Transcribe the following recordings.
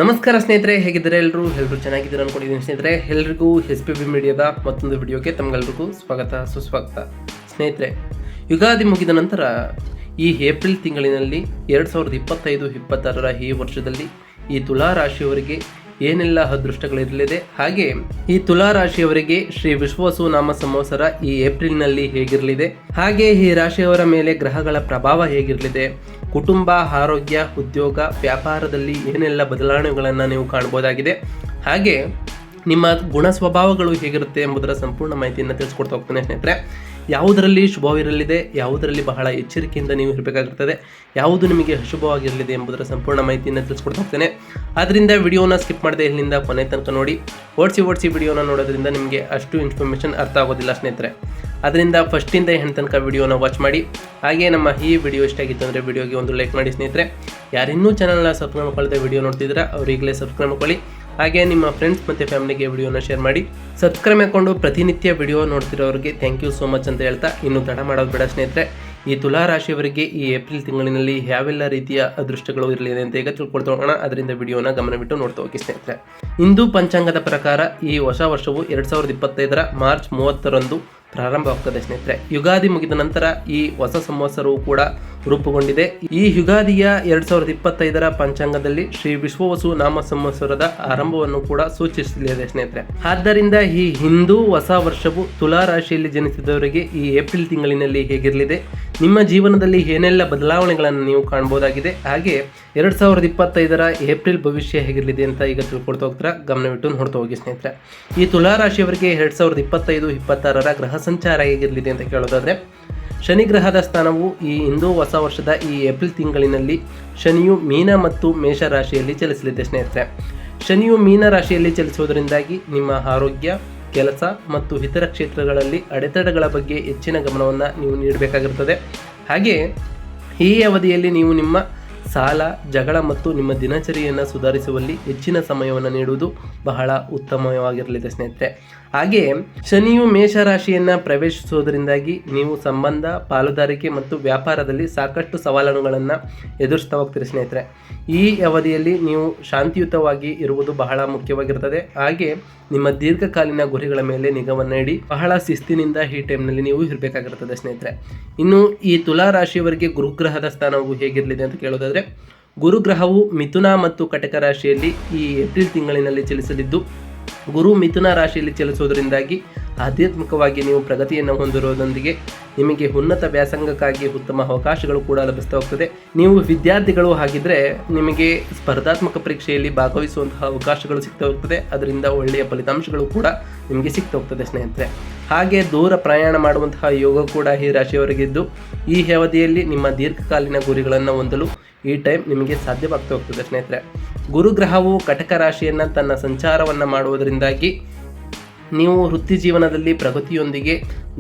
ನಮಸ್ಕಾರ ಸ್ನೇಹಿತರೆ, ಹೇಗಿದ್ದಾರೆ ಎಲ್ಲರೂ ಚೆನ್ನಾಗಿದ್ದೀರಾ ಅನ್ಕೊಂಡಿದ್ದೀನಿ ಸ್ನೇಹಿತರೆ. ಎಲ್ಲರಿಗೂ SPB ಮೀಡಿಯಾದ ಮತ್ತೊಂದು ವಿಡಿಯೋಗೆ ತಮಗೆಲ್ಲರಿಗೂ ಸ್ವಾಗತ ಸುಸ್ವಾಗತ. ಸ್ನೇಹಿತರೆ, ಯುಗಾದಿ ಮುಗಿದ ನಂತರ ಈ ಏಪ್ರಿಲ್ ತಿಂಗಳಿನಲ್ಲಿ 2025-26 ಈ ವರ್ಷದಲ್ಲಿ ಈ ತುಲಾ ರಾಶಿಯವರಿಗೆ ಏನೆಲ್ಲ ಅದೃಷ್ಟಗಳಿರಲಿದೆ, ಹಾಗೆ ಈ ತುಲಾ ರಾಶಿಯವರಿಗೆ ಶ್ರೀ ವಿಶ್ವಾವಸು ನಾಮ ಸಂವತ್ಸರ ಈ ಏಪ್ರಿಲ್ನಲ್ಲಿ ಹೇಗಿರಲಿದೆ, ಹಾಗೆ ಈ ರಾಶಿಯವರ ಮೇಲೆ ಗ್ರಹಗಳ ಪ್ರಭಾವ ಹೇಗಿರಲಿದೆ, ಕುಟುಂಬ, ಆರೋಗ್ಯ, ಉದ್ಯೋಗ, ವ್ಯಾಪಾರದಲ್ಲಿ ಏನೆಲ್ಲ ಬದಲಾವಣೆಗಳನ್ನು ನೀವು ಕಾಣಬಹುದಾಗಿದೆ, ಹಾಗೆ ನಿಮ್ಮ ಗುಣ ಸ್ವಭಾವಗಳು ಹೇಗಿರುತ್ತೆ ಎಂಬುದರ ಸಂಪೂರ್ಣ ಮಾಹಿತಿಯನ್ನು ತಿಳಿಸ್ಕೊಡ್ತಾ ಹೋಗ್ತೇನೆ ಸ್ನೇಹಿತರೆ. ಯಾವುದರಲ್ಲಿ ಶುಭವಿರಲಿದೆ, ಯಾವುದರಲ್ಲಿ ಬಹಳ ಎಚ್ಚರಿಕೆಯಿಂದ ನೀವು ಇರಬೇಕಾಗಿರ್ತದೆ, ಯಾವುದು ನಿಮಗೆ ಅಶುಭವಾಗಿರಲಿದೆ ಎಂಬುದರ ಸಂಪೂರ್ಣ ಮಾಹಿತಿಯನ್ನು ತಿಳಿಸ್ಕೊಡ್ತಾ ಹೋಗ್ತೇನೆ. ಆದ್ದರಿಂದ ವಿಡಿಯೋನ ಸ್ಕಿಪ್ ಮಾಡದೆ ಇಲ್ಲಿಂದ ಕೊನೆ ತನಕ ನೋಡಿ. ಓಡಿಸಿ ವಿಡಿಯೋನ ನೋಡೋದ್ರಿಂದ ನಿಮಗೆ ಅಷ್ಟು ಇನ್ಫಾರ್ಮೇಷನ್ ಅರ್ಥ ಆಗೋದಿಲ್ಲ ಸ್ನೇಹಿತರೆ. ಅದರಿಂದ ಫಸ್ಟಿಂದ ಎಂಡ್ ತನಕ ವಿಡಿಯೋನ ವಾಚ್ ಮಾಡಿ. ಹಾಗೆ ನಮ್ಮ ಈ ವಿಡಿಯೋ ಇಷ್ಟ ಆಗಿತ್ತು ಅಂದರೆ ವಿಡಿಯೋಗೆ ಒಂದು ಲೈಕ್ ಮಾಡಿ ಸ್ನೇಹಿತರೆ. ಯಾರಿನ್ನೂ ಚಾನಲ್ನ ಸಬ್ಸ್ಕ್ರೈಬ್ ಮಾಡ್ಕೊಳ್ಳದೆ ವಿಡಿಯೋ ನೋಡ್ತಿದ್ರೆ ಅವ್ರು ಈಗಲೇ ಸಬ್ಸ್ಕ್ರೈಬ್ ಮಾಡ್ಕೊಳ್ಳಿ. ಹಾಗೆ ನಿಮ್ಮ ಫ್ರೆಂಡ್ಸ್ ಮತ್ತು ಫ್ಯಾಮಿಲಿಗೆ ವಿಡಿಯೋನ ಶೇರ್ ಮಾಡಿ. ಸಬ್ಸ್ಕ್ರೈಬ್ ಮಾಡಿಕೊಂಡು ಪ್ರತಿನಿತ್ಯ ವಿಡಿಯೋ ನೋಡ್ತಿರೋರಿಗೆ ಥ್ಯಾಂಕ್ ಯು ಸೋ ಮಚ್ ಅಂತ ಹೇಳ್ತಾ, ಇನ್ನು ತಡ ಮಾಡೋದು ಬೇಡ ಸ್ನೇಹಿತರೆ. ಈ ತುಲಾ ರಾಶಿಯವರಿಗೆ ಈ ಏಪ್ರಿಲ್ ತಿಂಗಳಿನಲ್ಲಿ ಯಾವೆಲ್ಲ ರೀತಿಯ ಅದೃಷ್ಟಗಳು ಇರಲಿದೆ ಅಂತ ಈಗ ತಿಳ್ಕೊಳ್ತಾ ಹೋಗೋಣ. ಅದರಿಂದ ವಿಡಿಯೋನ ಗಮನವಿಟ್ಟು ನೋಡ್ತಾ ಹೋಗಿ ಸ್ನೇಹಿತರೆ. ಹಿಂದೂ ಪಂಚಾಂಗದ ಪ್ರಕಾರ ಈ ಹೊಸ ವರ್ಷವು 2025 ಮಾರ್ಚ್ 30ರಂದು ಪ್ರಾರಂಭವಾಗ್ತದೆ ಸ್ನೇಹಿತರೆ. ಯುಗಾದಿ ಮುಗಿದ ನಂತರ ಈ ಹೊಸ ಸಂವತ್ಸರವು ಕೂಡ ರೂಪುಗೊಂಡಿದೆ. ಈ ಯುಗಾದಿಯ 2025 ಪಂಚಾಂಗದಲ್ಲಿ ಶ್ರೀ ವಿಶ್ವಾವಸು ನಾಮ ಸಂವತ್ಸರದ ಆರಂಭವನ್ನು ಕೂಡ ಸೂಚಿಸಲಿದೆ ಸ್ನೇಹಿತರೆ. ಆದ್ದರಿಂದ ಈ ಹಿಂದೂ ಹೊಸ ವರ್ಷವು ತುಲಾ ರಾಶಿಯಲ್ಲಿ ಜನಿಸಿದವರಿಗೆ ಈ ಏಪ್ರಿಲ್ ತಿಂಗಳಿನಲ್ಲಿ ಹೇಗಿರಲಿದೆ, ನಿಮ್ಮ ಜೀವನದಲ್ಲಿ ಏನೆಲ್ಲ ಬದಲಾವಣೆಗಳನ್ನು ನೀವು ಕಾಣಬಹುದಾಗಿದೆ, ಹಾಗೆ 2025 ಏಪ್ರಿಲ್ ಭವಿಷ್ಯ ಹೇಗಿರಲಿದೆ ಅಂತ ಈಗ ತಿಳ್ಕೊಳ್ತಾ ಹೋಗ್ತೀರಾ. ಗಮನವಿಟ್ಟು ನೋಡ್ತಾ ಹೋಗಿ ಸ್ನೇಹಿತರೆ. ಈ ತುಲಾ ರಾಶಿಯವರಿಗೆ 2025-26 ಗ್ರಹ ಸಂಚಾರ ಹೇಗಿರಲಿದೆ ಅಂತ ಕೇಳೋದಾದ್ರೆ, ಶನಿ ಗ್ರಹದ ಸ್ಥಾನವು ಈ ಹಿಂದೂ ಹೊಸ ವರ್ಷದ ಈ ಏಪ್ರಿಲ್ ತಿಂಗಳಿನಲ್ಲಿ ಶನಿಯು ಮೀನ ಮತ್ತು ಮೇಷ ರಾಶಿಯಲ್ಲಿ ಚಲಿಸಲಿದೆ ಸ್ನೇಹಿತರೆ. ಶನಿಯು ಮೀನ ರಾಶಿಯಲ್ಲಿ ಚಲಿಸುವುದರಿಂದಾಗಿ ನಿಮ್ಮ ಆರೋಗ್ಯ, ಕೆಲಸ ಮತ್ತು ಇತರ ಕ್ಷೇತ್ರಗಳಲ್ಲಿ ಅಡೆತಡೆಗಳ ಬಗ್ಗೆ ಹೆಚ್ಚಿನ ಗಮನವನ್ನು ನೀವು ನೀಡಬೇಕಾಗಿರುತ್ತದೆ. ಹಾಗೆ ಈ ಅವಧಿಯಲ್ಲಿ ನೀವು ನಿಮ್ಮ ಸಾಲ, ಜಗಳ ಮತ್ತು ನಿಮ್ಮ ದಿನಚರಿಯನ್ನು ಸುಧಾರಿಸುವಲ್ಲಿ ಹೆಚ್ಚಿನ ಸಮಯವನ್ನು ನೀಡುವುದು ಬಹಳ ಉತ್ತಮವಾಗಿರಲಿದೆ ಸ್ನೇಹಿತರೆ. ಹಾಗೆ ಶನಿಯು ಮೇಷರಾಶಿಯನ್ನು ಪ್ರವೇಶಿಸುವುದರಿಂದಾಗಿ ನೀವು ಸಂಬಂಧ, ಪಾಲುದಾರಿಕೆ ಮತ್ತು ವ್ಯಾಪಾರದಲ್ಲಿ ಸಾಕಷ್ಟು ಸವಾಲುಗಳನ್ನು ಎದುರಿಸ್ತಾ ಹೋಗ್ತೀರಿ ಸ್ನೇಹಿತರೆ. ಈ ಅವಧಿಯಲ್ಲಿ ನೀವು ಶಾಂತಿಯುತವಾಗಿ ಇರುವುದು ಬಹಳ ಮುಖ್ಯವಾಗಿರ್ತದೆ. ಹಾಗೆ ನಿಮ್ಮ ದೀರ್ಘಕಾಲೀನ ಗುರಿಗಳ ಮೇಲೆ ನಿಗಾವನ್ನು ಇಡಿ. ಬಹಳ ಶಿಸ್ತಿನಿಂದ ಈ ಟೈಮ್ನಲ್ಲಿ ನೀವು ಇರಬೇಕಾಗಿರ್ತದೆ ಸ್ನೇಹಿತರೆ. ಇನ್ನು ಈ ತುಲಾ ರಾಶಿಯವರಿಗೆ ಗುರುಗ್ರಹದ ಸ್ಥಾನವು ಹೇಗಿರಲಿದೆ ಅಂತ ಕೇಳೋದಾದರೆ, ಗುರುಗ್ರಹವು ಮಿಥುನ ಮತ್ತು ಕಟಕ ರಾಶಿಯಲ್ಲಿ ಈ ಏಪ್ರಿಲ್ ತಿಂಗಳಿನಲ್ಲಿ ಚಲಿಸಲಿದ್ದು, ಗುರು ಮಿಥುನ ರಾಶಿಯಲ್ಲಿ ಚಲಿಸುವುದರಿಂದಾಗಿ ಆಧ್ಯಾತ್ಮಿಕವಾಗಿ ನೀವು ಪ್ರಗತಿಯನ್ನು ಹೊಂದಿರುವುದರೊಂದಿಗೆ ನಿಮಗೆ ಉನ್ನತ ವ್ಯಾಸಂಗಕ್ಕಾಗಿ ಉತ್ತಮ ಅವಕಾಶಗಳು ಕೂಡ ಲಭಿಸ್ತಾ ಹೋಗ್ತದೆ. ನೀವು ವಿದ್ಯಾರ್ಥಿಗಳು ಆಗಿದ್ದರೆ ನಿಮಗೆ ಸ್ಪರ್ಧಾತ್ಮಕ ಪರೀಕ್ಷೆಯಲ್ಲಿ ಭಾಗವಹಿಸುವಂತಹ ಅವಕಾಶಗಳು ಸಿಗ್ತಾ ಹೋಗ್ತದೆ. ಅದರಿಂದ ಒಳ್ಳೆಯ ಫಲಿತಾಂಶಗಳು ಕೂಡ ನಿಮಗೆ ಸಿಗ್ತಾ ಹೋಗ್ತದೆ ಸ್ನೇಹಿತರೆ. ಹಾಗೆ ದೂರ ಪ್ರಯಾಣ ಮಾಡುವಂತಹ ಯೋಗ ಕೂಡ ಈ ರಾಶಿಯವರಿಗಿದ್ದು, ಈ ಅವಧಿಯಲ್ಲಿ ನಿಮ್ಮ ದೀರ್ಘಕಾಲೀನ ಗುರಿಗಳನ್ನು ಹೊಂದಲು ಈ ಟೈಮ್ ನಿಮಗೆ ಸಾಧ್ಯವಾಗ್ತಾ ಹೋಗ್ತದೆ ಸ್ನೇಹಿತರೆ. ಗುರುಗ್ರಹವು ಕಟಕ ರಾಶಿಯನ್ನು ತನ್ನ ಸಂಚಾರವನ್ನು ಮಾಡುವುದರಿಂದಾಗಿ ನೀವು ವೃತ್ತಿ ಜೀವನದಲ್ಲಿ ಪ್ರಗತಿಯೊಂದಿಗೆ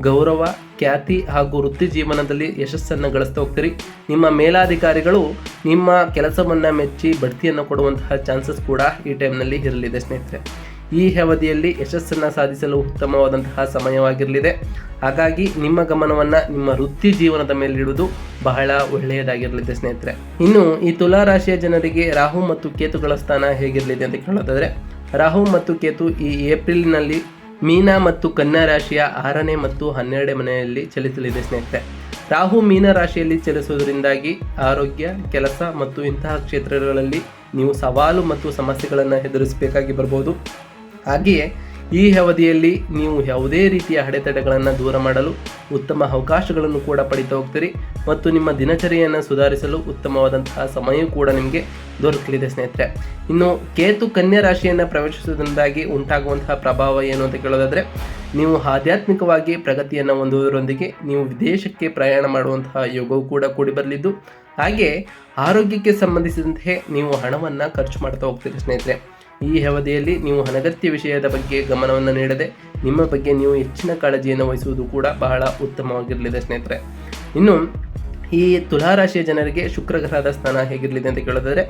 ಗೌರವ, ಖ್ಯಾತಿ ಹಾಗೂ ವೃತ್ತಿ ಜೀವನದಲ್ಲಿ ಯಶಸ್ಸನ್ನು ಗಳಿಸ್ತಾ ಹೋಗ್ತೀರಿ. ನಿಮ್ಮ ಮೇಲಾಧಿಕಾರಿಗಳು ನಿಮ್ಮ ಕೆಲಸವನ್ನು ಮೆಚ್ಚಿ ಬಡ್ತಿಯನ್ನು ಕೊಡುವಂತಹ ಚಾನ್ಸಸ್ ಕೂಡ ಈ ಟೈಮ್ನಲ್ಲಿ ಇರಲಿದೆ ಸ್ನೇಹಿತರೆ. ಈ ಅವಧಿಯಲ್ಲಿ ಯಶಸ್ಸನ್ನು ಸಾಧಿಸಲು ಉತ್ತಮವಾದಂತಹ ಸಮಯವಾಗಿರಲಿದೆ. ಹಾಗಾಗಿ ನಿಮ್ಮ ಗಮನವನ್ನು ನಿಮ್ಮ ವೃತ್ತಿ ಜೀವನದ ಮೇಲೆ ಇಡುವುದು ಬಹಳ ಒಳ್ಳೆಯದಾಗಿರಲಿದೆ ಸ್ನೇಹಿತರೆ. ಇನ್ನು ಈ ತುಲಾ ರಾಶಿಯ ಜನರಿಗೆ ರಾಹು ಮತ್ತು ಕೇತುಗಳ ಸ್ಥಾನ ಹೇಗಿರಲಿದೆ ಅಂತ ಕೇಳೋದಾದರೆ, ರಾಹು ಮತ್ತು ಕೇತು ಈ ಏಪ್ರಿಲ್ನಲ್ಲಿ ಮೀನ ಮತ್ತು ಕನ್ಯಾ ರಾಶಿಯ 6ನೇ ಮತ್ತು 12ನೇ ಮನೆಯಲ್ಲಿ ಚಲಿಸಲಿದೆ ಸ್ನೇಹಿತರೆ. ರಾಹು ಮೀನ ರಾಶಿಯಲ್ಲಿ ಚಲಿಸುವುದರಿಂದಾಗಿ ಆರೋಗ್ಯ, ಕೆಲಸ ಮತ್ತು ಇಂತಹ ಕ್ಷೇತ್ರಗಳಲ್ಲಿ ನೀವು ಸವಾಲು ಮತ್ತು ಸಮಸ್ಯೆಗಳನ್ನು ಎದುರಿಸಬೇಕಾಗಿ ಬರ್ಬೋದು. ಹಾಗೆಯೇ ಈ ಅವಧಿಯಲ್ಲಿ ನೀವು ಯಾವುದೇ ರೀತಿಯ ಅಡೆತಡೆಗಳನ್ನು ದೂರ ಮಾಡಲು ಉತ್ತಮ ಅವಕಾಶಗಳನ್ನು ಕೂಡ ಪಡಿತಾ ಹೋಗ್ತೀರಿ ಮತ್ತು ನಿಮ್ಮ ದಿನಚರಿಯನ್ನು ಸುಧಾರಿಸಲು ಉತ್ತಮವಾದಂತಹ ಸಮಯ ಕೂಡ ನಿಮಗೆ ದೊರಕಲಿದೆ ಸ್ನೇಹಿತರೆ. ಇನ್ನು ಕೇತು ಕನ್ಯಾ ರಾಶಿಯನ್ನು ಪ್ರವೇಶಿಸುವುದರಿಂದಾಗಿ ಉಂಟಾಗುವಂತಹ ಪ್ರಭಾವ ಏನು ಅಂತ ಕೇಳೋದಾದರೆ, ನೀವು ಆಧ್ಯಾತ್ಮಿಕವಾಗಿ ಪ್ರಗತಿಯನ್ನು ಹೊಂದುವುದರೊಂದಿಗೆ ನೀವು ವಿದೇಶಕ್ಕೆ ಪ್ರಯಾಣ ಮಾಡುವಂತಹ ಯೋಗವು ಕೂಡ ಕೂಡಿ ಬರಲಿದ್ದು, ಹಾಗೆ ಆರೋಗ್ಯಕ್ಕೆ ಸಂಬಂಧಿಸಿದಂತೆ ನೀವು ಹಣವನ್ನು ಖರ್ಚು ಮಾಡ್ತಾ ಹೋಗ್ತೀರಿ ಸ್ನೇಹಿತರೆ. ಈ ಅವಧಿಯಲ್ಲಿ ನೀವು ಅನಗತ್ಯ ವಿಷಯದ ಬಗ್ಗೆ ಗಮನವನ್ನು ನೀಡದೆ ನಿಮ್ಮ ಬಗ್ಗೆ ನೀವು ಹೆಚ್ಚಿನ ಕಾಳಜಿಯನ್ನು ವಹಿಸುವುದು ಕೂಡ ಬಹಳ ಉತ್ತಮವಾಗಿರಲಿದೆ ಸ್ನೇಹಿತರೆ. ಇನ್ನು ಈ ತುಲಾ ರಾಶಿಯ ಜನರಿಗೆ ಶುಕ್ರ ಗ್ರಹದ ಸ್ಥಾನ ಹೇಗಿರಲಿದೆ ಅಂತ ಕೇಳೋದಾದರೆ,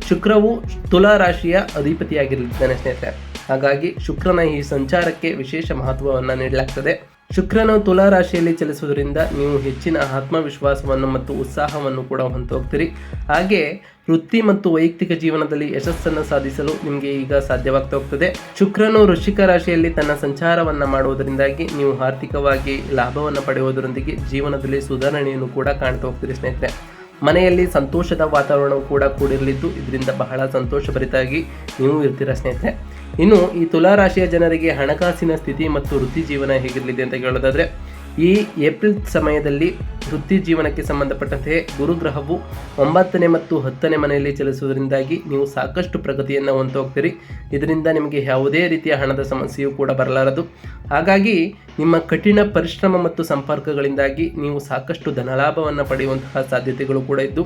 ಶುಕ್ರವು ತುಲಾ ರಾಶಿಯ ಅಧಿಪತಿಯಾಗಿರಲಿದ್ದಾನೆ ಸ್ನೇಹಿತರೆ. ಹಾಗಾಗಿ ಶುಕ್ರನ ಈ ಸಂಚಾರಕ್ಕೆ ವಿಶೇಷ ಮಹತ್ವವನ್ನು ನೀಡಲಾಗ್ತದೆ. ಶುಕ್ರನು ತುಲಾ ರಾಶಿಯಲ್ಲಿ ಚಲಿಸುವುದರಿಂದ ನೀವು ಹೆಚ್ಚಿನ ಆತ್ಮವಿಶ್ವಾಸವನ್ನು ಮತ್ತು ಉತ್ಸಾಹವನ್ನು ಕೂಡ ಹೊಂದೋಗ್ತೀರಿ. ಹಾಗೆ ವೃತ್ತಿ ಮತ್ತು ವೈಯಕ್ತಿಕ ಜೀವನದಲ್ಲಿ ಯಶಸ್ಸನ್ನು ಸಾಧಿಸಲು ನಿಮಗೆ ಈಗ ಸಾಧ್ಯವಾಗ್ತಾ ಹೋಗ್ತದೆ. ಶುಕ್ರನು ವೃಶ್ಚಿಕ ರಾಶಿಯಲ್ಲಿ ತನ್ನ ಸಂಚಾರವನ್ನು ಮಾಡುವುದರಿಂದಾಗಿ ನೀವು ಆರ್ಥಿಕವಾಗಿ ಲಾಭವನ್ನು ಪಡೆಯುವುದರೊಂದಿಗೆ ಜೀವನದಲ್ಲಿ ಸುಧಾರಣೆಯನ್ನು ಕೂಡ ಕಾಣ್ತಾ ಹೋಗ್ತೀರಿ ಸ್ನೇಹಿತರೆ. ಮನೆಯಲ್ಲಿ ಸಂತೋಷದ ವಾತಾವರಣವು ಕೂಡ ಕೂಡಿರಲಿದ್ದು ಇದರಿಂದ ಬಹಳ ಸಂತೋಷಭರಿತಾಗಿ ನೀವು ಇರ್ತೀರ ಸ್ನೇಹಿತರೆ. ಇನ್ನು ಈ ತುಲಾ ರಾಶಿಯ ಜನರಿಗೆ ಹಣಕಾಸಿನ ಸ್ಥಿತಿ ಮತ್ತು ವೃತ್ತಿ ಜೀವನ ಹೇಗಿರಲಿದೆ ಅಂತ ಹೇಳೋದಾದರೆ, ಈ ಏಪ್ರಿಲ್ ಸಮಯದಲ್ಲಿ ವೃತ್ತಿ ಜೀವನಕ್ಕೆ ಸಂಬಂಧಪಟ್ಟಂತೆ ಗುರುಗ್ರಹವು 9ನೇ ಮತ್ತು 10ನೇ ಮನೆಯಲ್ಲಿ ಚಲಿಸುವುದರಿಂದಾಗಿ ನೀವು ಸಾಕಷ್ಟು ಪ್ರಗತಿಯನ್ನು ಹೊಂದ ಹೋಗ್ತೀರಿ. ಇದರಿಂದ ನಿಮಗೆ ಯಾವುದೇ ರೀತಿಯ ಹಣದ ಸಮಸ್ಯೆಯೂ ಕೂಡ ಬರಲಾರದು. ಹಾಗಾಗಿ ನಿಮ್ಮ ಕಠಿಣ ಪರಿಶ್ರಮ ಮತ್ತು ಸಂಪರ್ಕಗಳಿಂದಾಗಿ ನೀವು ಸಾಕಷ್ಟು ಧನಲಾಭವನ್ನು ಪಡೆಯುವಂತಹ ಸಾಧ್ಯತೆಗಳು ಕೂಡ ಇದ್ದು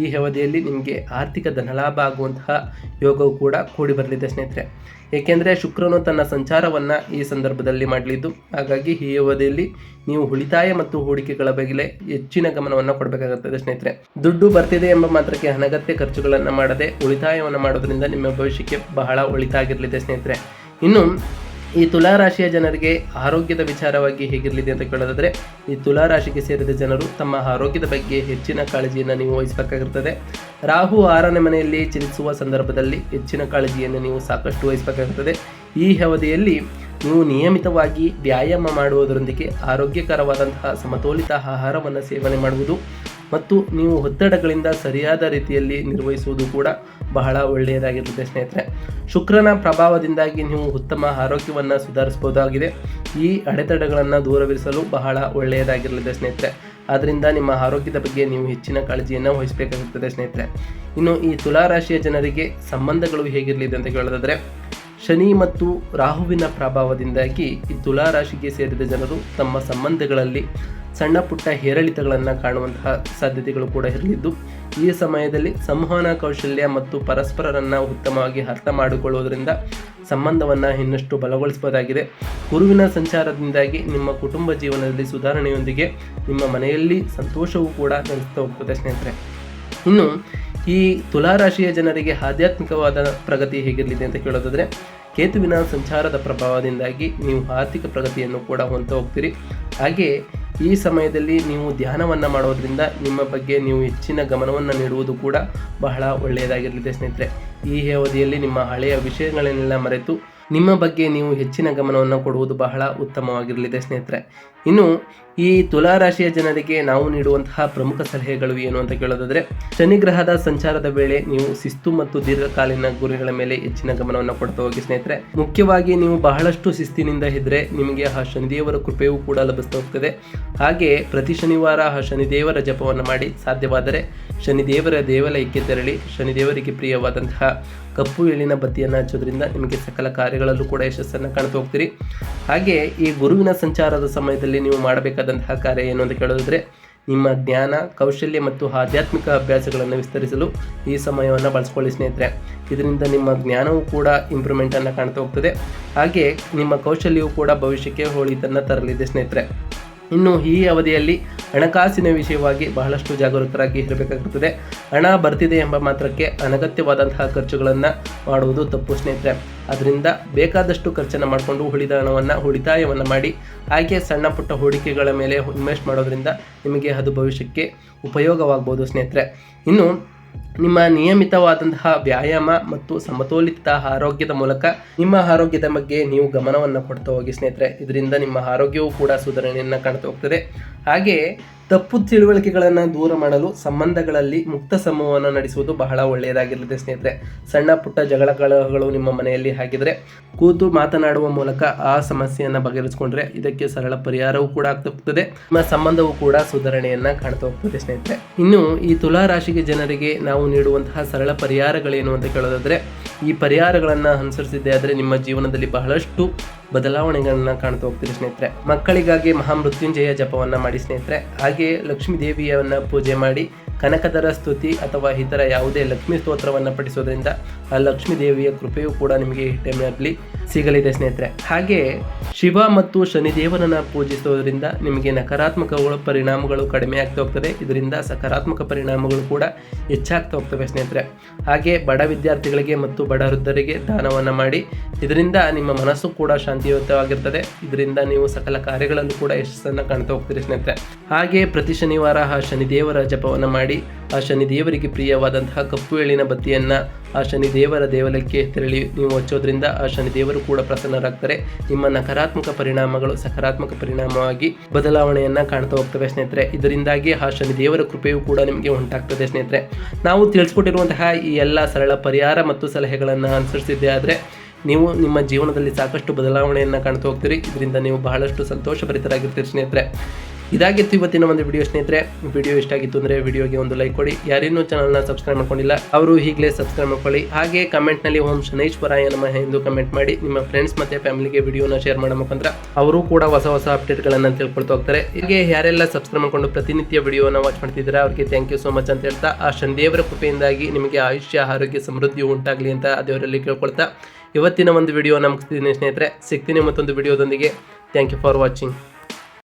ಈ ಅವಧಿಯಲ್ಲಿ ನಿಮಗೆ ಆರ್ಥಿಕ ಧನಲಾಭ ಆಗುವಂತಹ ಯೋಗವು ಕೂಡ ಕೂಡಿ ಬರಲಿದೆ ಸ್ನೇಹಿತರೆ. ಏಕೆಂದರೆ ಶುಕ್ರನು ತನ್ನ ಸಂಚಾರವನ್ನು ಈ ಸಂದರ್ಭದಲ್ಲಿ ಮಾಡಲಿದ್ದು, ಹಾಗಾಗಿ ಈ ಅವಧಿಯಲ್ಲಿ ನೀವು ಉಳಿತಾಯ ಮತ್ತು ಹೂಡಿಕೆಗಳ ಬಗ್ಗೆ ಹೆಚ್ಚಿನ ಗಮನವನ್ನು ಕೊಡಬೇಕಾಗುತ್ತದೆ ಸ್ನೇಹಿತರೆ. ದುಡ್ಡು ಬರ್ತಿದೆ ಎಂಬ ಮಾತ್ರಕ್ಕೆ ಅನಗತ್ಯ ಖರ್ಚುಗಳನ್ನು ಮಾಡದೆ ಉಳಿತಾಯವನ್ನು ಮಾಡೋದ್ರಿಂದ ನಿಮ್ಮ ಭವಿಷ್ಯಕ್ಕೆ ಬಹಳ ಒಳಿತಾಗಿರಲಿದೆ ಸ್ನೇಹಿತರೆ. ಇನ್ನು ಈ ತುಲಾ ರಾಶಿಯ ಜನರಿಗೆ ಆರೋಗ್ಯದ ವಿಚಾರವಾಗಿ ಹೇಗಿರಲಿದೆ ಅಂತ ಕೇಳೋದಾದರೆ, ಈ ತುಲಾ ರಾಶಿಗೆ ಸೇರಿದ ಜನರು ತಮ್ಮ ಆರೋಗ್ಯದ ಬಗ್ಗೆ ಹೆಚ್ಚಿನ ಕಾಳಜಿಯನ್ನು ನೀವು ವಹಿಸಬೇಕಾಗಿರ್ತದೆ. ರಾಹು 6ನೇ ಮನೆಯಲ್ಲಿ ಚಲಿಸುವ ಸಂದರ್ಭದಲ್ಲಿ ಹೆಚ್ಚಿನ ಕಾಳಜಿಯನ್ನು ನೀವು ಸಾಕಷ್ಟು ವಹಿಸಬೇಕಾಗುತ್ತದೆ. ಈ ಅವಧಿಯಲ್ಲಿ ನೀವು ನಿಯಮಿತವಾಗಿ ವ್ಯಾಯಾಮ ಮಾಡುವುದರೊಂದಿಗೆ ಆರೋಗ್ಯಕರವಾದಂತಹ ಸಮತೋಲಿತ ಆಹಾರವನ್ನು ಸೇವನೆ ಮಾಡುವುದು ಮತ್ತು ನೀವು ಒತ್ತಡಗಳಿಂದ ಸರಿಯಾದ ರೀತಿಯಲ್ಲಿ ನಿರ್ವಹಿಸುವುದು ಕೂಡ ಬಹಳ ಒಳ್ಳೆಯದಾಗಿರುತ್ತದೆ ಸ್ನೇಹಿತರೆ. ಶುಕ್ರನ ಪ್ರಭಾವದಿಂದಾಗಿ ನೀವು ಉತ್ತಮ ಆರೋಗ್ಯವನ್ನು ಸುಧಾರಿಸಬಹುದಾಗಿದೆ. ಈ ಅಡೆತಡೆಗಳನ್ನು ದೂರವಿರಿಸಲು ಬಹಳ ಒಳ್ಳೆಯದಾಗಿರಲಿದೆ ಸ್ನೇಹಿತರೆ. ಆದ್ದರಿಂದ ನಿಮ್ಮ ಆರೋಗ್ಯದ ಬಗ್ಗೆ ನೀವು ಹೆಚ್ಚಿನ ಕಾಳಜಿಯನ್ನು ವಹಿಸಬೇಕಾಗುತ್ತದೆ ಸ್ನೇಹಿತರೆ. ಇನ್ನು ಈ ತುಲಾ ರಾಶಿಯ ಜನರಿಗೆ ಸಂಬಂಧಗಳು ಹೇಗಿರಲಿದೆ ಅಂತ ಹೇಳೋದಾದರೆ, ಶನಿ ಮತ್ತು ರಾಹುವಿನ ಪ್ರಭಾವದಿಂದಾಗಿ ಈ ತುಲಾ ರಾಶಿಗೆ ಸೇರಿದ ಜನರು ತಮ್ಮ ಸಂಬಂಧಗಳಲ್ಲಿ ಸಣ್ಣ ಪುಟ್ಟ ಏರಿಳಿತಗಳನ್ನು ಕಾಣುವಂತಹ ಸಾಧ್ಯತೆಗಳು ಕೂಡ ಇರಲಿದ್ದು, ಈ ಸಮಯದಲ್ಲಿ ಸಂವಹನ ಕೌಶಲ್ಯ ಮತ್ತು ಪರಸ್ಪರರನ್ನು ಉತ್ತಮವಾಗಿ ಅರ್ಥ ಮಾಡಿಕೊಳ್ಳುವುದರಿಂದ ಸಂಬಂಧವನ್ನು ಇನ್ನಷ್ಟು ಬಲಗೊಳಿಸಬಹುದಾಗಿದೆ. ಗುರುವಿನ ಸಂಚಾರದಿಂದಾಗಿ ನಿಮ್ಮ ಕುಟುಂಬ ಜೀವನದಲ್ಲಿ ಸುಧಾರಣೆಯೊಂದಿಗೆ ನಿಮ್ಮ ಮನೆಯಲ್ಲಿ ಸಂತೋಷವೂ ಕೂಡ ನೆಲೆಸ್ತಾ ಹೋಗ್ತದೆ ಸ್ನೇಹಿತರೆ. ಇನ್ನು ಈ ತುಲಾ ರಾಶಿಯ ಜನರಿಗೆ ಆಧ್ಯಾತ್ಮಿಕವಾದ ಪ್ರಗತಿ ಹೇಗಿರಲಿದೆ ಅಂತ ಕೇಳೋದಾದರೆ, ಕೇತುವಿನ ಸಂಚಾರದ ಪ್ರಭಾವದಿಂದಾಗಿ ನೀವು ಆರ್ಥಿಕ ಪ್ರಗತಿಯನ್ನು ಕೂಡ ಹೊಂದ್ತಾ ಹೋಗ್ತೀರಿ. ಹಾಗೆ ಈ ಸಮಯದಲ್ಲಿ ನೀವು ಧ್ಯಾನವನ್ನು ಮಾಡೋದ್ರಿಂದ ನಿಮ್ಮ ಬಗ್ಗೆ ನೀವು ಹೆಚ್ಚಿನ ಗಮನವನ್ನು ನೀಡುವುದು ಕೂಡ ಬಹಳ ಒಳ್ಳೆಯದಾಗಿರಲಿದೆ ಸ್ನೇಹಿತರೆ. ಈ ಅವಧಿಯಲ್ಲಿ ನಿಮ್ಮ ಹಳೆಯ ವಿಷಯಗಳನ್ನೆಲ್ಲ ಮರೆತು ನಿಮ್ಮ ಬಗ್ಗೆ ನೀವು ಹೆಚ್ಚಿನ ಗಮನವನ್ನು ಕೊಡುವುದು ಬಹಳ ಉತ್ತಮವಾಗಿರಲಿದೆ ಸ್ನೇಹಿತರೆ. ಇನ್ನು ಈ ತುಲಾ ರಾಶಿಯ ಜನರಿಗೆ ನಾವು ನೀಡುವಂತಹ ಪ್ರಮುಖ ಸಲಹೆಗಳು ಏನು ಅಂತ ಕೇಳೋದಾದರೆ, ಶನಿಗ್ರಹದ ಸಂಚಾರದ ವೇಳೆ ನೀವು ಶಿಸ್ತು ಮತ್ತು ದೀರ್ಘಕಾಲೀನ ಗುರಿಗಳ ಮೇಲೆ ಹೆಚ್ಚಿನ ಗಮನವನ್ನು ಕೊಡ್ತಾ ಹೋಗಿ ಸ್ನೇಹಿತರೆ. ಮುಖ್ಯವಾಗಿ ನೀವು ಬಹಳಷ್ಟು ಶಿಸ್ತಿನಿಂದ ಇದ್ದರೆ ನಿಮಗೆ ಆ ಶನಿದೇವರ ಕೃಪೆಯೂ ಕೂಡ ಲಭಿಸ್ತಾ ಹೋಗ್ತದೆ. ಹಾಗೆ ಪ್ರತಿ ಶನಿವಾರ ಆ ಶನಿದೇವರ ಜಪವನ್ನು ಮಾಡಿ, ಸಾಧ್ಯವಾದರೆ ಶನಿದೇವರ ದೇವಾಲಯಕ್ಕೆ ತೆರಳಿ ಶನಿದೇವರಿಗೆ ಪ್ರಿಯವಾದಂತಹ ಕಪ್ಪು ಎಳ್ಳಿನ ಬತ್ತಿಯನ್ನು ಹಚ್ಚೋದ್ರಿಂದ ನಿಮಗೆ ಸಕಲ ಕಾರ್ಯಗಳಲ್ಲೂ ಕೂಡ ಯಶಸ್ಸನ್ನು ಕಾಣ್ತಾ ಹೋಗ್ತೀರಿ. ಹಾಗೆ ಈ ಗುರುವಿನ ಸಂಚಾರದ ಸಮಯದಲ್ಲಿ ನೀವು ಮಾಡಬೇಕಾದಂತಹ ಕಾರ್ಯ ಏನು ಅಂತ ಕೇಳೋದಾದರೆ, ನಿಮ್ಮ ಜ್ಞಾನ, ಕೌಶಲ್ಯ ಮತ್ತು ಆಧ್ಯಾತ್ಮಿಕ ಅಭ್ಯಾಸಗಳನ್ನು ವಿಸ್ತರಿಸಲು ಈ ಸಮಯವನ್ನು ಬಳಸ್ಕೊಳ್ಳಿ ಸ್ನೇಹಿತರೆ. ಇದರಿಂದ ನಿಮ್ಮ ಜ್ಞಾನವೂ ಕೂಡ ಇಂಪ್ರೂವ್ಮೆಂಟನ್ನು ಕಾಣ್ತಾ ಹೋಗ್ತದೆ. ಹಾಗೆ ನಿಮ್ಮ ಕೌಶಲ್ಯವು ಕೂಡ ಭವಿಷ್ಯಕ್ಕೆ ಒಳಿತನ್ನು ತರಲಿದೆ ಸ್ನೇಹಿತರೆ. ಇನ್ನು ಈ ಅವಧಿಯಲ್ಲಿ ಹಣಕಾಸಿನ ವಿಷಯವಾಗಿ ಬಹಳಷ್ಟು ಜಾಗರೂಕರಾಗಿ ಇರಬೇಕಾಗುತ್ತದೆ. ಹಣ ಬರ್ತಿದೆ ಎಂಬ ಮಾತ್ರಕ್ಕೆ ಅನಗತ್ಯವಾದಂತಹ ಖರ್ಚುಗಳನ್ನು ಮಾಡುವುದು ತಪ್ಪು ಸ್ನೇಹಿತರೆ. ಅದರಿಂದ ಬೇಕಾದಷ್ಟು ಖರ್ಚನ್ನು ಮಾಡಿಕೊಂಡು ಉಳಿದ ಹಣವನ್ನು ಉಳಿತಾಯವನ್ನು ಮಾಡಿ, ಹಾಗೆ ಸಣ್ಣ ಪುಟ್ಟ ಹೂಡಿಕೆಗಳ ಮೇಲೆ ಇನ್ವೆಸ್ಟ್ ಮಾಡೋದ್ರಿಂದ ನಿಮಗೆ ಅದು ಭವಿಷ್ಯಕ್ಕೆ ಉಪಯೋಗವಾಗ್ಬೋದು ಸ್ನೇಹಿತರೆ. ಇನ್ನು ನಿಮ್ಮ ನಿಯಮಿತವಾದಂತಹ ವ್ಯಾಯಾಮ ಮತ್ತು ಸಮತೋಲಿತ ಆರೋಗ್ಯದ ಮೂಲಕ ನಿಮ್ಮ ಆರೋಗ್ಯದ ಬಗ್ಗೆ ನೀವು ಗಮನವನ್ನು ಕೊಡ್ತಾ ಹೋಗಿ ಸ್ನೇಹಿತರೆ. ಇದರಿಂದ ನಿಮ್ಮ ಆರೋಗ್ಯವೂ ಕೂಡ ಸುಧಾರಣೆಯನ್ನು ಕಾಣ್ತಾ ಹೋಗ್ತದೆ. ಹಾಗೆ ತಪ್ಪು ತಿಳುವಳಿಕೆಗಳನ್ನು ದೂರ ಮಾಡಲು ಸಂಬಂಧಗಳಲ್ಲಿ ಮುಕ್ತ ಸಂವಹನ ನಡೆಸುವುದು ಬಹಳ ಒಳ್ಳೆಯದಾಗಿರುತ್ತೆ ಸ್ನೇಹಿತರೆ. ಸಣ್ಣ ಪುಟ್ಟ ಜಗಳಗಳು ನಿಮ್ಮ ಮನೆಯಲ್ಲಿ ಆಗಿದ್ರೆ ಕೂತು ಮಾತನಾಡುವ ಮೂಲಕ ಆ ಸಮಸ್ಯೆಯನ್ನು ಬಗೆಹರಿಸಿಕೊಂಡ್ರೆ ಇದಕ್ಕೆ ಸರಳ ಪರಿಹಾರವೂ ಕೂಡ ಆಗ್ತಾ ಹೋಗ್ತದೆ. ನಿಮ್ಮ ಸಂಬಂಧವೂ ಕೂಡ ಸುಧಾರಣೆಯನ್ನು ಕಾಣ್ತಾ ಹೋಗ್ತದೆ ಸ್ನೇಹಿತರೆ. ಇನ್ನು ಈ ತುಲಾ ರಾಶಿಗೆ ಜನರಿಗೆ ನಾವು ನೀಡುವಂತಹ ಸರಳ ಪರಿಹಾರಗಳೇನು ಅಂತ ಕೇಳೋದಾದರೆ, ಈ ಪರಿಹಾರಗಳನ್ನು ಅನುಸರಿಸಿದ್ದೆ ಆದರೆ ನಿಮ್ಮ ಜೀವನದಲ್ಲಿ ಬಹಳಷ್ಟು ಬದಲಾವಣೆಗಳನ್ನ ಕಾಣ್ತಾ ಹೋಗ್ತೀರಿ ಸ್ನೇಹಿತರೆ. ಮಕ್ಕಳಿಗಾಗಿ ಮಹಾಮೃತ್ಯುಂಜಯ ಜಪವನ್ನು ಮಾಡಿ ಸ್ನೇಹಿತರೆ. ಹಾಗೆ ಲಕ್ಷ್ಮೀ ದೇವಿಯನ್ನ ಪೂಜೆ ಮಾಡಿ ಕನಕದರ ಸ್ತುತಿ ಅಥವಾ ಇತರ ಯಾವುದೇ ಲಕ್ಷ್ಮೀ ಸ್ತೋತ್ರವನ್ನು ಪಠಿಸೋದ್ರಿಂದ ಆ ಲಕ್ಷ್ಮೀ ದೇವಿಯ ಕೃಪೆಯೂ ಕೂಡ ನಿಮಗೆ ಈ ಟೈಮ್ನಲ್ಲಿ ಸಿಗಲಿದೆ ಸ್ನೇಹಿತರೆ. ಹಾಗೆ ಶಿವ ಮತ್ತು ಶನಿದೇವನನ್ನು ಪೂಜಿಸೋದ್ರಿಂದ ನಿಮಗೆ ನಕಾರಾತ್ಮಕ ಪರಿಣಾಮಗಳು ಕಡಿಮೆ ಆಗ್ತಾ ಹೋಗ್ತದೆ. ಇದರಿಂದ ಸಕಾರಾತ್ಮಕ ಪರಿಣಾಮಗಳು ಕೂಡ ಹೆಚ್ಚಾಗ್ತಾ ಹೋಗ್ತವೆ ಸ್ನೇಹಿತರೆ. ಹಾಗೆ ಬಡ ವಿದ್ಯಾರ್ಥಿಗಳಿಗೆ ಮತ್ತು ಬಡ ವೃದ್ಧರಿಗೆ ದಾನವನ್ನು ಮಾಡಿ, ಇದರಿಂದ ನಿಮ್ಮ ಮನಸ್ಸು ಕೂಡ ಶಾಂತಿಯುತವಾಗಿರ್ತದೆ. ಇದರಿಂದ ನೀವು ಸಕಲ ಕಾರ್ಯಗಳಲ್ಲೂ ಕೂಡ ಯಶಸ್ಸನ್ನು ಕಾಣ್ತಾ ಹೋಗ್ತೀರಿ ಸ್ನೇಹಿತರೆ. ಹಾಗೆ ಪ್ರತಿ ಶನಿವಾರ ಆ ಶನಿದೇವರ ಜಪವನ್ನು ಮಾಡಿ, ಆ ಶನಿದೇವರಿಗೆ ಪ್ರಿಯವಾದಂತಹ ಕಪ್ಪು ಎಳ್ಳಿನ ಬತ್ತಿಯನ್ನು ಆ ಶನಿದೇವರ ದೇವಾಲಯಕ್ಕೆ ತೆರಳಿ ನೀವು ಹಚ್ಚೋದ್ರಿಂದ ಆ ಶನಿದೇವರು ಕೂಡ ಪ್ರಸನ್ನರಾಗ್ತಾರೆ. ನಿಮ್ಮ ನಕಾರಾತ್ಮಕ ಪರಿಣಾಮಗಳು ಸಕಾರಾತ್ಮಕ ಪರಿಣಾಮವಾಗಿ ಬದಲಾವಣೆಯನ್ನು ಕಾಣ್ತಾ ಹೋಗ್ತವೆ ಸ್ನೇಹಿತರೆ. ಇದರಿಂದಾಗಿ ಆ ಶನಿದೇವರ ಕೃಪೆಯೂ ಕೂಡ ನಿಮಗೆ ಉಂಟಾಗ್ತದೆ ಸ್ನೇಹಿತರೆ. ನಾವು ತಿಳಿಸ್ಕೊಟ್ಟಿರುವಂತಹ ಈ ಎಲ್ಲ ಸರಳ ಪರಿಹಾರ ಮತ್ತು ಸಲಹೆಗಳನ್ನು ಅನುಸರಿಸಿದ್ದೇ ಆದರೆ ನೀವು ನಿಮ್ಮ ಜೀವನದಲ್ಲಿ ಸಾಕಷ್ಟು ಬದಲಾವಣೆಯನ್ನು ಕಾಣ್ತಾ ಹೋಗ್ತೀರಿ. ಇದರಿಂದ ನೀವು ಬಹಳಷ್ಟು ಸಂತೋಷಭರಿತರಾಗಿರ್ತೀರಿ ಸ್ನೇಹಿತರೆ. ಇದಾಗಿತ್ತು ಇವತ್ತಿನ ಒಂದು ವಿಡಿಯೋ ಸ್ನೇಹಿತರೆ. ವಿಡಿಯೋ ಇಷ್ಟ ಆಗಿತ್ತು ಅಂದರೆ ವಿಡಿಯೋಗೆ ಒಂದು ಲೈಕ್ ಕೊಡಿ. ಯಾರಿನ್ನೂ ಚಾನಲ್ನ ಸಬ್ಸ್ಕ್ರೈಬ್ ಮಾಡ್ಕೊಂಡಿಲ್ಲ ಅವರು ಈಗಲೇ ಸಬ್ಸ್ಕ್ರೈಬ್ ಮಾಡ್ಕೊಳ್ಳಿ. ಹಾಗೆ ಕಮೆಂಟ್ನಲ್ಲಿ ಓಂ ಶನೈಶ್ವರಾಯ ನಮಃ ಎಂದು ಕಮೆಂಟ್ ಮಾಡಿ ನಿಮ್ಮ ಫ್ರೆಂಡ್ಸ್ ಮತ್ತು ಫ್ಯಾಮಿಲಿಗೆ ವಿಡಿಯೋನ ಶೇರ್ ಮಾಡೋ ಮುಖಾಂತರ ಅವರು ಕೂಡ ಹೊಸ ಹೊಸ ಅಪ್ಡೇಟ್ಗಳನ್ನು ತಿಳ್ಕೊಳ್ತಾ ಹೋಗ್ತಾರೆ. ಹೀಗೆ ಯಾರೆಲ್ಲ ಸಬ್ಸ್ಕ್ರೈಬ್ ಮಾಡ್ಕೊಂಡು ಪ್ರತಿನಿತ್ಯ ವಿಡಿಯೋನ ವಾಚ್ ಮಾಡ್ತಿದ್ದೀರಾ ಅವರಿಗೆ ಥ್ಯಾಂಕ್ ಯು ಸೋ ಮಚ್ ಅಂತ ಹೇಳ್ತಾ, ಆ ಶನಿದೇವರ ಕೃಪೆಯಿಂದಾಗಿ ನಿಮಗೆ ಆಯುಷ್ಯ ಆರೋಗ್ಯ ಸಮೃದ್ಧಿ ಉಂಟಾಗಲಿ ಅಂತ ದೇವರಲ್ಲಿ ಕೇಳ್ಕೊಳ್ತಾ ಇವತ್ತಿನ ಒಂದು ವಿಡಿಯೋ ಮುಗಿಸ್ತಿದ್ದೀನಿ ಸ್ನೇಹಿತರೆ. ಸಿಗ್ತೀನಿ ಮತ್ತೊಂದು ವಿಡಿಯೋದೊಂದಿಗೆ. Thank you for watching.